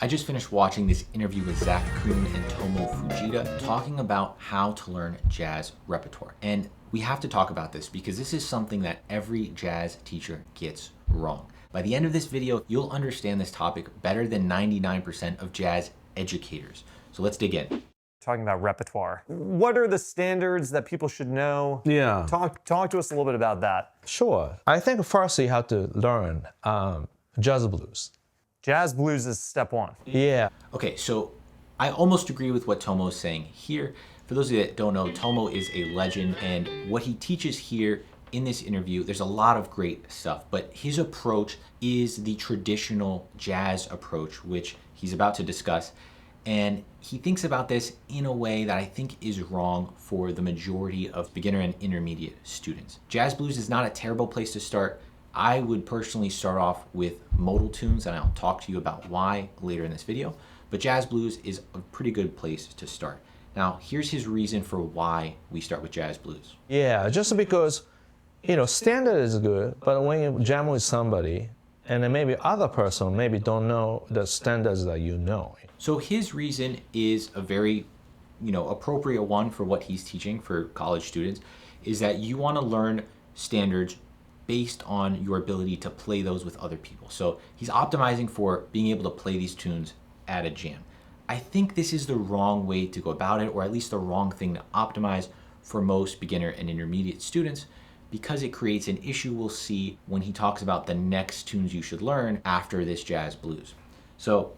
I just finished watching this interview with Zak Kuhn and Tomo Fujita talking about how to learn jazz repertoire. And we have to talk about this because this is something that every jazz teacher gets wrong. By the end of this video, you'll understand this topic better than 99% of jazz educators. So let's dig in. Talking about repertoire. What are the standards that people should know? Yeah. Talk to us a little bit about that. Sure. I think first you have to learn jazz blues. Jazz blues is step one. Yeah. Okay, so I almost agree with what Tomo is saying here. For those of you that don't know, Tomo is a legend, and what he teaches here in this interview, there's a lot of great stuff, but his approach is the traditional jazz approach, which he's about to discuss. And he thinks about this in a way that I think is wrong for the majority of beginner and intermediate students. Jazz blues is not a terrible place to start. I would personally start off with modal tunes, and I'll talk to you about why later in this video. But jazz blues is a pretty good place to start. Now, here's his reason for why we start with jazz blues. Yeah, just because, standard is good, but when you jam with somebody, and then maybe other person maybe don't know the standards that you know. So his reason is a very, appropriate one for what he's teaching for college students, is that you want to learn standards based on your ability to play those with other people. So he's optimizing for being able to play these tunes at a jam. I think this is the wrong way to go about it, or at least the wrong thing to optimize for most beginner and intermediate students, because it creates an issue we'll see when he talks about the next tunes you should learn after this jazz blues. So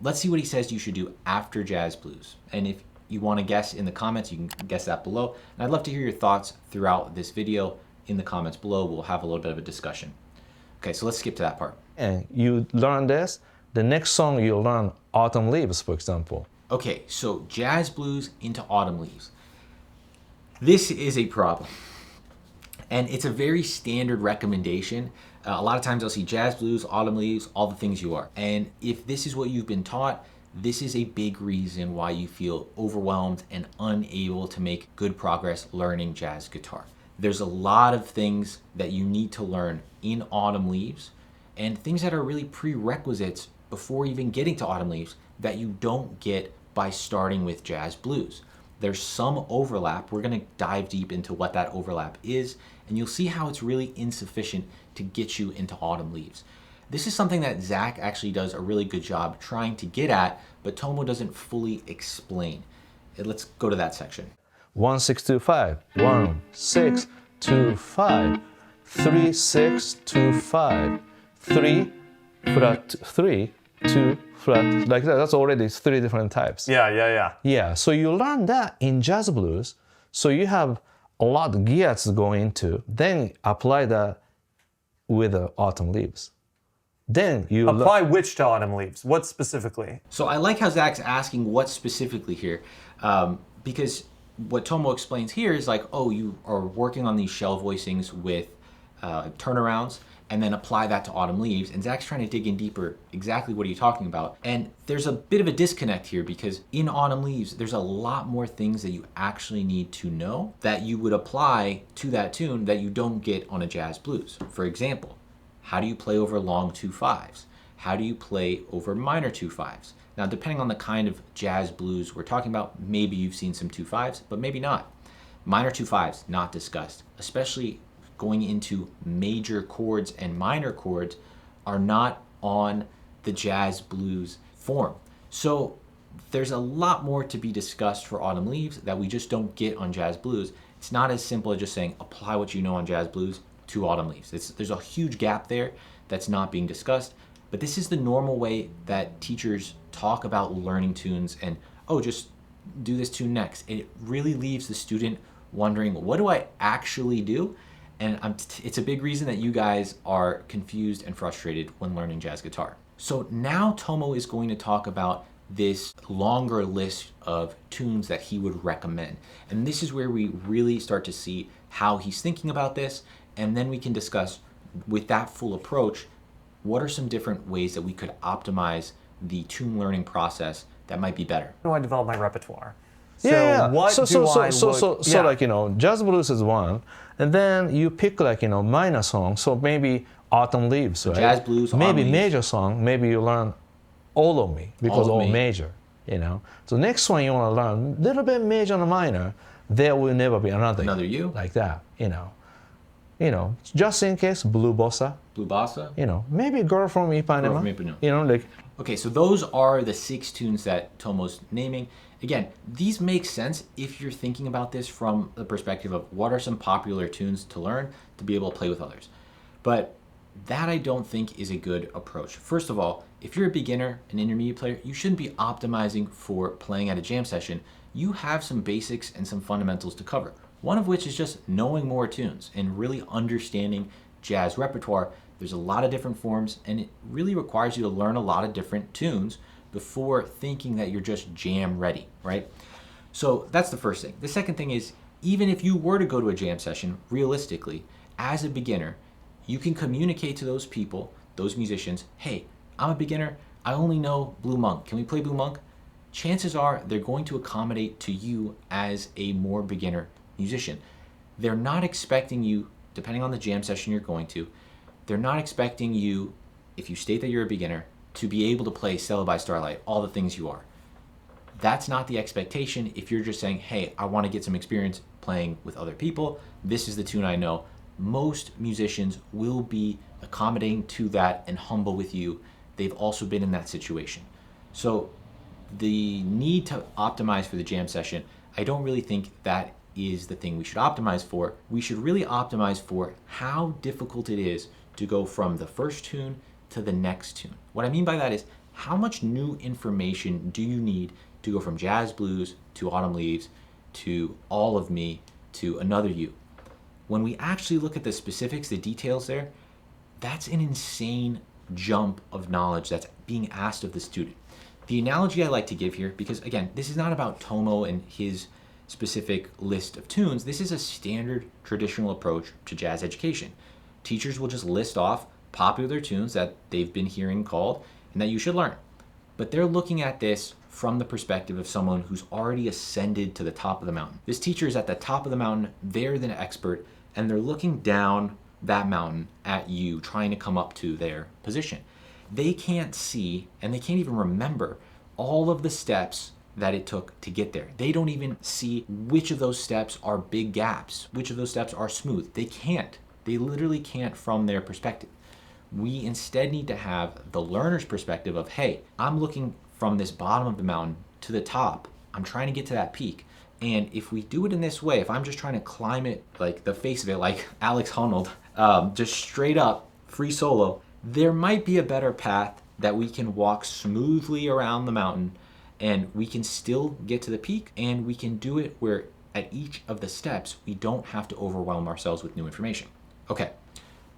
let's see what he says you should do after jazz blues. And if you want to guess in the comments, you can guess that below. And I'd love to hear your thoughts throughout this video in the comments below. We'll have a little bit of a discussion. Okay, so let's skip to that part. And you learn this, the next song you'll learn Autumn Leaves, for example. Okay, so jazz blues into Autumn Leaves. This is a problem. And it's a very standard recommendation. A lot of times I'll see jazz blues, autumn leaves, all the things you are. And if this is what you've been taught, this is a big reason why you feel overwhelmed and unable to make good progress learning jazz guitar. There's a lot of things that you need to learn in autumn leaves, and things that are really prerequisites before even getting to autumn leaves that you don't get by starting with jazz blues. There's some overlap. We're going to dive deep into what that overlap is, and you'll see how it's really insufficient to get you into autumn leaves. This is something that Zak actually does a really good job trying to get at, but Tomo doesn't fully explain. Let's go to that section. 1 6 2 5, 1 6 2 5, 3 6 2 5, 3 flat 3 2 flat, like that. That's already 3 different types. Yeah. Yeah, so you learn that in jazz blues, so you have a lot of gears to go into, then apply that with the autumn leaves. Then you Apply which to autumn leaves? What specifically? So I like how Zak's asking what specifically here, because what Tomo explains here is like, oh, you are working on these shell voicings with turnarounds, and then apply that to autumn leaves. And Zak's trying to dig in deeper. Exactly what are you talking about? And there's a bit of a disconnect here, because in autumn leaves, there's a lot more things that you actually need to know that you would apply to that tune that you don't get on a jazz blues. For example, how do you play over long 2/5s? How do you play over minor 2/5s? Now, depending on the kind of jazz blues we're talking about, maybe you've seen some 2/5s, but maybe not. Minor 2/5s, not discussed, especially going into major chords and minor chords are not on the jazz blues form. So there's a lot more to be discussed for autumn leaves that we just don't get on jazz blues. It's not as simple as just saying apply what you know on jazz blues to autumn leaves. There's a huge gap there that's not being discussed, but this is the normal way that teachers talk about learning tunes and, oh, just do this tune next. And it really leaves the student wondering, what do I actually do? And it's a big reason that you guys are confused and frustrated when learning jazz guitar. So now Tomo is going to talk about this longer list of tunes that he would recommend. And this is where we really start to see how he's thinking about this. And then we can discuss, with that full approach, what are some different ways that we could optimize the tune learning process that might be better. How do I develop my repertoire? Yeah. What do I look? So like, jazz blues is one, and then you pick like, minor song. So maybe Autumn Leaves, right? Jazz blues, maybe Autumn Leaves. major song. Maybe you learn all of me because All of all me. major, you know. So next one you want to learn a little bit major and minor, there will never be Another you. like that, you know. Just in case, blue bossa, Blue bossa. maybe girl from Ipanema, from Ipanema. like Okay, so those are the 6 tunes that Tomo's naming. Again, these make sense if you're thinking about this from the perspective of what are some popular tunes to learn to be able to play with others. But that I don't think is a good approach. First of all, if you're a beginner, an intermediate player, you shouldn't be optimizing for playing at a jam session. You have some basics and some fundamentals to cover. One of which is just knowing more tunes and really understanding jazz repertoire. There's a lot of different forms, and it really requires you to learn a lot of different tunes before thinking that you're just jam ready, right? So that's the first thing. The second thing is, even if you were to go to a jam session, realistically, as a beginner, you can communicate to those people, those musicians, hey, I'm a beginner, I only know Blue Monk. Can we play Blue Monk? Chances are they're going to accommodate to you as a more beginner musician. They're not expecting you, depending on the jam session you're going to, they're not expecting you, if you state that you're a beginner, to be able to play Stella by Starlight, all the things you are. That's not the expectation if you're just saying, hey, I want to get some experience playing with other people. This is the tune I know. Most musicians will be accommodating to that and humble with you. They've also been in that situation. So the need to optimize for the jam session, I don't really think that is the thing we should optimize for. We should really optimize for how difficult it is to go from the first tune to the next tune. What I mean by that is, how much new information do you need to go from Jazz Blues to Autumn Leaves to All of Me to Another You? When we actually look at the specifics, the details there, that's an insane jump of knowledge that's being asked of the student. The analogy I like to give here, because again, this is not about Tomo and his specific list of tunes, this is a standard traditional approach to jazz education. Teachers will just list off popular tunes that they've been hearing called and that you should learn. But they're looking at this from the perspective of someone who's already ascended to the top of the mountain. This teacher is at the top of the mountain, they're the expert, and they're looking down that mountain at you, trying to come up to their position. They can't see, and they can't even remember all of the steps that it took to get there. They don't even see which of those steps are big gaps, which of those steps are smooth. They can't. They literally can't from their perspective. We instead need to have the learner's perspective of, hey, I'm looking from this bottom of the mountain to the top. I'm trying to get to that peak. And if we do it in this way, if I'm just trying to climb it like the face of it, like Alex Honnold, just straight up, free solo, there might be a better path that we can walk smoothly around the mountain and we can still get to the peak, and we can do it where at each of the steps, we don't have to overwhelm ourselves with new information. Okay,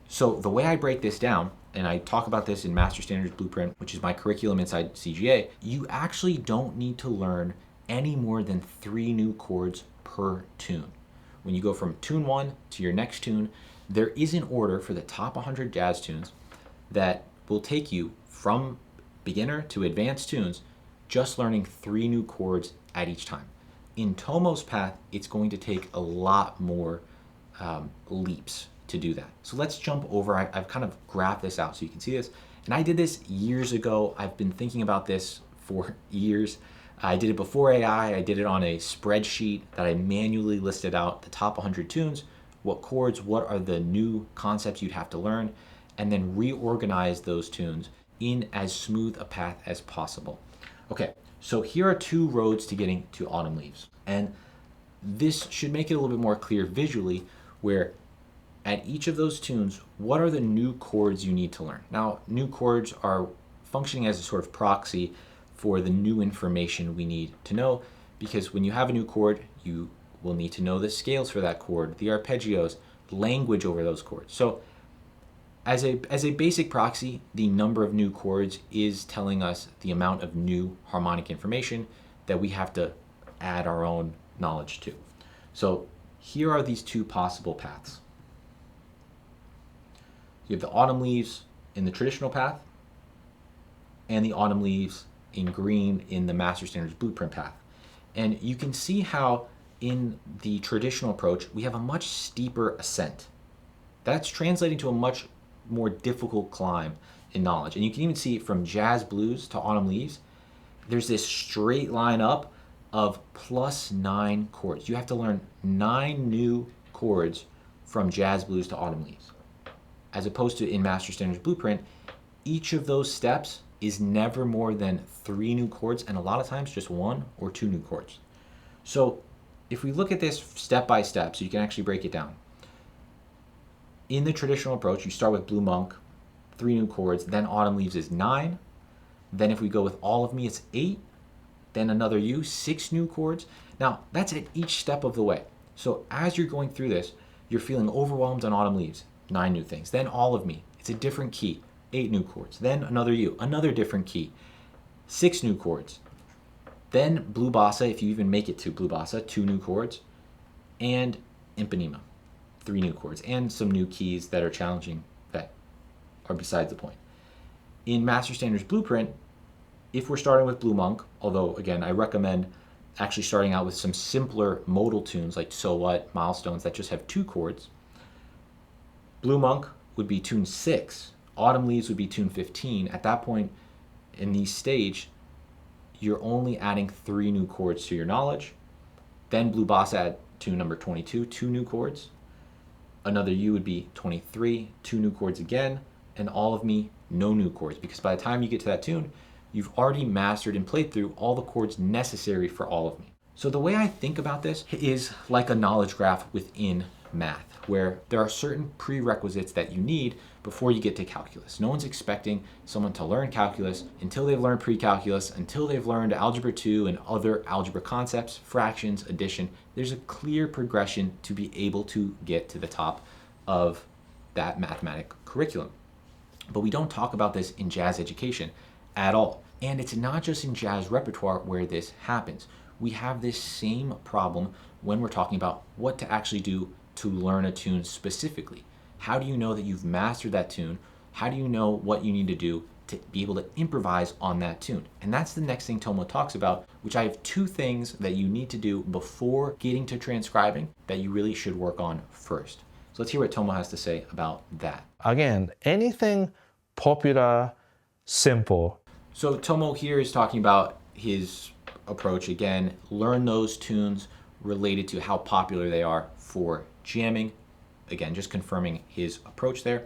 so the way I break this down, and I talk about this in Master Standards Blueprint, which is my curriculum inside CGA, you actually don't need to learn any more than 3 new chords per tune. When you go from tune 1 to your next tune, there is an order for the top 100 jazz tunes that will take you from beginner to advanced tunes, just learning 3 new chords at each time. In Tomo's path, it's going to take a lot more leaps to do that. So let's jump over. I've kind of graphed this out so you can see this. And I did this years ago. I've been thinking about this for years. I did it before AI. I did it on a spreadsheet that I manually listed out the top 100 tunes, what chords, what are the new concepts you'd have to learn, and then reorganize those tunes in as smooth a path as possible. Okay, so here are 2 roads to getting to Autumn Leaves. And this should make it a little bit more clear visually, where at each of those tunes, what are the new chords you need to learn? Now, new chords are functioning as a sort of proxy for the new information we need to know, because when you have a new chord, you will need to know the scales for that chord, the arpeggios, language over those chords. So as a basic proxy, the number of new chords is telling us the amount of new harmonic information that we have to add our own knowledge to. So here are these 2 possible paths. You have the Autumn Leaves in the traditional path and the Autumn Leaves in green in the Master Standards Blueprint path. And you can see how in the traditional approach, we have a much steeper ascent. That's translating to a much more difficult climb in knowledge. And you can even see it from jazz blues to autumn leaves. There's this straight line up of +9 chords. You have to learn 9 new chords from jazz blues to autumn leaves. As opposed to in Master Standards Blueprint, each of those steps is never more than 3 new chords, and a lot of times just 1 or 2 new chords. So if we look at this step by step, so you can actually break it down. In the traditional approach, you start with Blue Monk, 3 new chords, then Autumn Leaves is 9. Then if we go with All of Me, it's 8. Then Another You, 6 new chords. Now, that's at each step of the way. So as you're going through this, you're feeling overwhelmed on Autumn Leaves, 9 new things. Then All of Me, it's a different key, 8 new chords. Then Another You, another different key, 6 new chords. Then Blue Bossa, if you even make it to Blue Bossa, 2 new chords. And Impanema, 3 new chords. And some new keys that are challenging that are besides the point. In Master Standards Blueprint, if we're starting with Blue Monk, although again, I recommend actually starting out with some simpler modal tunes like So What, Milestones that just have 2 chords. Blue Monk would be tune 6. Autumn Leaves would be tune 15. At that point in these stage, you're only adding 3 new chords to your knowledge. Then Blue Bossa at tune number 22, 2 new chords. Another You would be 23, 2 new chords again. And All of Me, no new chords, because by the time you get to that tune, you've already mastered and played through all the chords necessary for All of Me. So the way I think about this is like a knowledge graph within math, where there are certain prerequisites that you need before you get to calculus. No one's expecting someone to learn calculus until they've learned pre-calculus, until they've learned algebra 2 and other algebra concepts, fractions, addition. There's a clear progression to be able to get to the top of that mathematic curriculum. But we don't talk about this in jazz education at all. And it's not just in jazz repertoire where this happens. We have this same problem when we're talking about what to actually do to learn a tune specifically. How do you know that you've mastered that tune? How do you know what you need to do to be able to improvise on that tune? And that's the next thing Tomo talks about, which I have 2 things that you need to do before getting to transcribing that you really should work on first. So let's hear what Tomo has to say about that. Again, anything popular, simple. So Tomo here is talking about his approach again, learn those tunes related to how popular they are for jamming. Again, just confirming his approach there.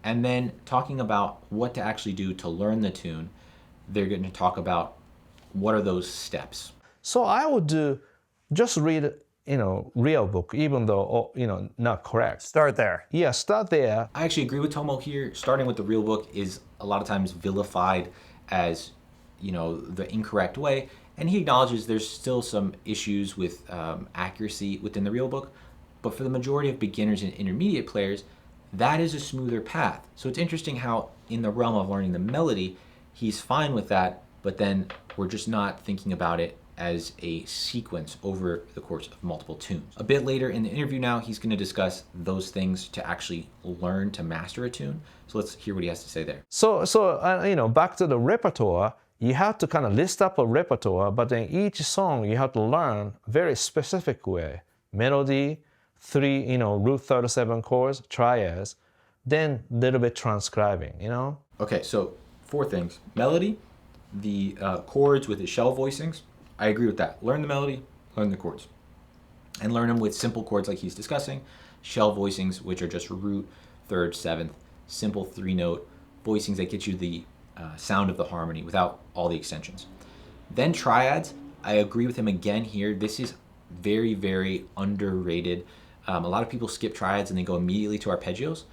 And then talking about what to actually do to learn the tune. They're going to talk about what are those steps. So I would do, just read, real book, even though, not correct. Start there. Yeah, start there. I actually agree with Tomo here. Starting with the real book is a lot of times vilified as, the incorrect way. And he acknowledges there's still some issues with accuracy within the real book. But for the majority of beginners and intermediate players, that is a smoother path. So it's interesting how in the realm of learning the melody, he's fine with that, but then we're just not thinking about it as a sequence over the course of multiple tunes. A bit later in the interview now, he's going to discuss those things to actually learn to master a tune. So let's hear what he has to say there. So back to the repertoire, you have to kind of list up a repertoire, but then each song you have to learn very specific way. Melody, 3, root 37 chords, triads, then a little bit transcribing, Okay, so 4 things. Melody, the chords with the shell voicings. I agree with that. Learn the melody, learn the chords. And learn them with simple chords like he's discussing. Shell voicings, which are just root, 3rd, 7th, simple 3-note voicings that get you the sound of the harmony without all the extensions. Then triads, I agree with him again here. This is very, very underrated. A lot of people skip triads and they go immediately to arpeggios,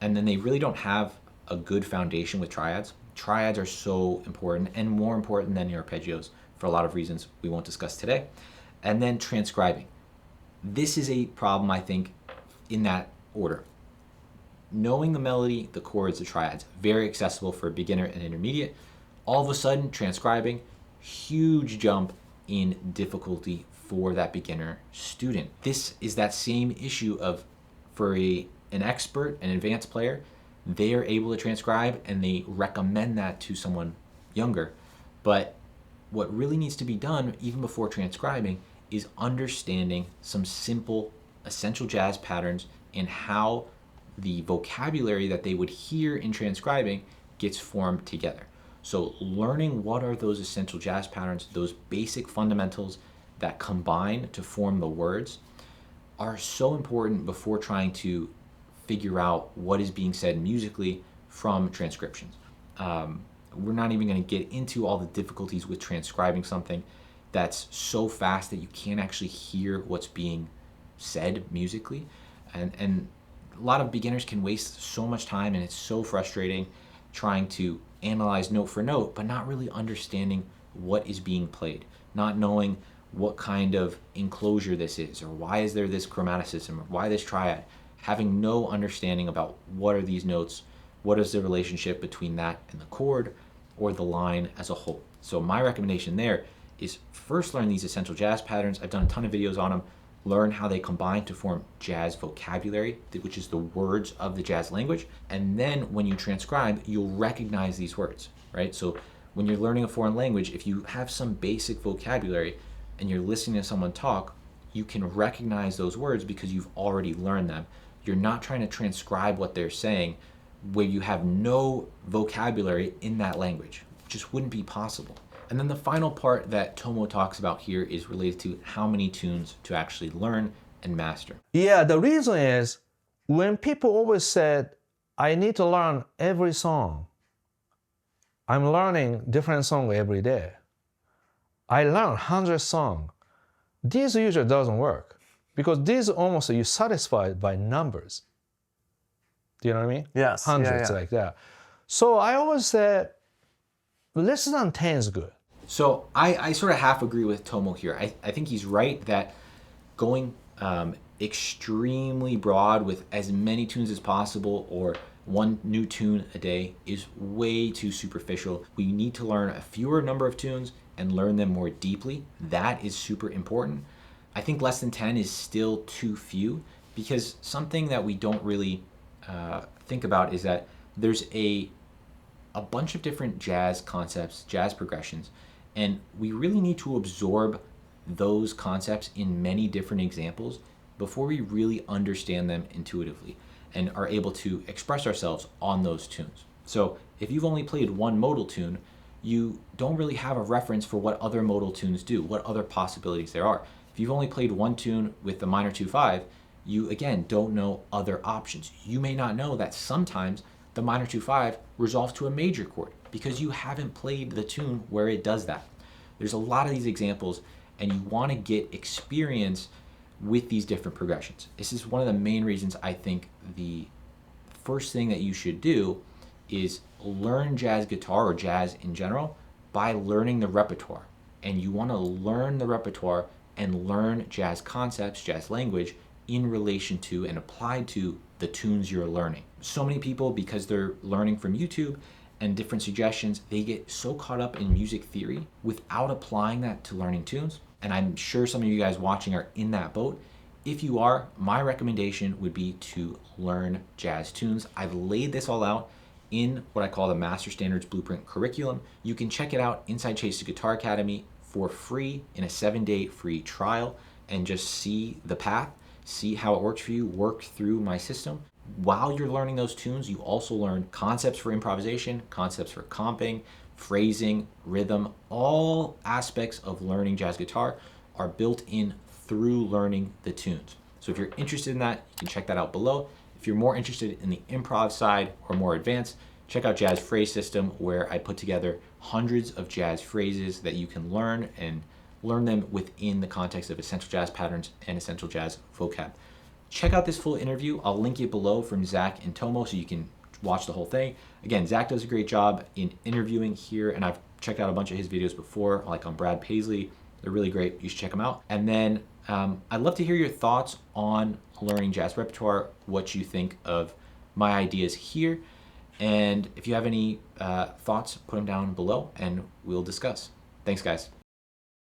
and then they really don't have a good foundation with triads. Triads are so important and more important than the arpeggios for a lot of reasons we won't discuss today. And then transcribing. This is a problem, I think, in that order. Knowing the melody, the chords, the triads, very accessible for a beginner and intermediate. All of a sudden, transcribing, huge jump in difficulty for that beginner student. This is that same issue of, for an expert, an advanced player, they are able to transcribe and they recommend that to someone younger. But what really needs to be done even before transcribing is understanding some simple essential jazz patterns and how the vocabulary that they would hear in transcribing gets formed together. So learning what are those essential jazz patterns, those basic fundamentals that combine to form the words, are so important before trying to figure out what is being said musically from transcriptions. We're not even going to get into all the difficulties with transcribing something that's so fast that you can't actually hear what's being said musically. And a lot of beginners can waste so much time, and it's so frustrating trying to analyze note for note, but not really understanding what is being played, not knowing what kind of enclosure this is, or why is there this chromaticism, or why this triad, having no understanding about what are these notes, what is the relationship between that and the chord or the line as a whole. So my recommendation there is first learn these essential jazz patterns. I've done a ton of videos on them. Learn how they combine to form jazz vocabulary, which is the words of the jazz language. And then when you transcribe, you'll recognize these words, right? So when you're learning a foreign language, if you have some basic vocabulary and you're listening to someone talk, you can recognize those words because you've already learned them. You're not trying to transcribe what they're saying where you have no vocabulary in that language. It just wouldn't be possible. And then the final part that Tomo talks about here is related to how many tunes to actually learn and master. Yeah, the reason is when people always said, I need to learn every song. I'm learning different song every day. I learn 100 songs. This usually doesn't work because these almost you're satisfied by numbers. Do you know what I mean? Yes. Hundreds like that. So I always said less than 10 is good. So I sort of half agree with Tomo here. I think he's right that going extremely broad with as many tunes as possible or one new tune a day is way too superficial. We need to learn a fewer number of tunes and learn them more deeply. That is super important. I think less than 10 is still too few because something that we don't really think about is that there's a bunch of different jazz concepts, jazz progressions, and we really need to absorb those concepts in many different examples before we really understand them intuitively and are able to express ourselves on those tunes. So if you've only played one modal tune, you don't really have a reference for what other modal tunes do, what other possibilities there are. If you've only played one tune with the minor 2/5, you again don't know other options. You may not know that sometimes the minor 2/5 resolves to a major chord because you haven't played the tune where it does that. There's a lot of these examples, and you want to get experience with these different progressions. This is one of the main reasons I think the first thing that you should do is learn jazz guitar or jazz in general by learning the repertoire. And you want to learn the repertoire and learn jazz concepts, jazz language in relation to and applied to the tunes you're learning. So many people, because they're learning from YouTube and different suggestions, they get so caught up in music theory without applying that to learning tunes. And I'm sure some of you guys watching are in that boat. If you are, my recommendation would be to learn jazz tunes. I've laid this all out in what I call the Master Standards Blueprint curriculum. You can check it out inside Chase's Guitar Academy for free in a 7-day free trial and just see the path, see how it works for you, work through my system. While you're learning those tunes, you also learn concepts for improvisation, concepts for comping, phrasing, rhythm. All aspects of learning jazz guitar are built in through learning the tunes. So if you're interested in that, you can check that out below. If you're more interested in the improv side or more advanced, check out Jazz Phrase System, where I put together hundreds of jazz phrases that you can learn and learn them within the context of essential jazz patterns and essential jazz vocab. Check out this full interview. I'll link it below from Zak and Tomo so you can watch the whole thing. Again, Zak does a great job in interviewing here, and I've checked out a bunch of his videos before, like on Brad Paisley. They're really great. You should check them out. And then I'd love to hear your thoughts on learning jazz repertoire, what you think of my ideas here. And if you have any thoughts, put them down below and we'll discuss. Thanks, guys.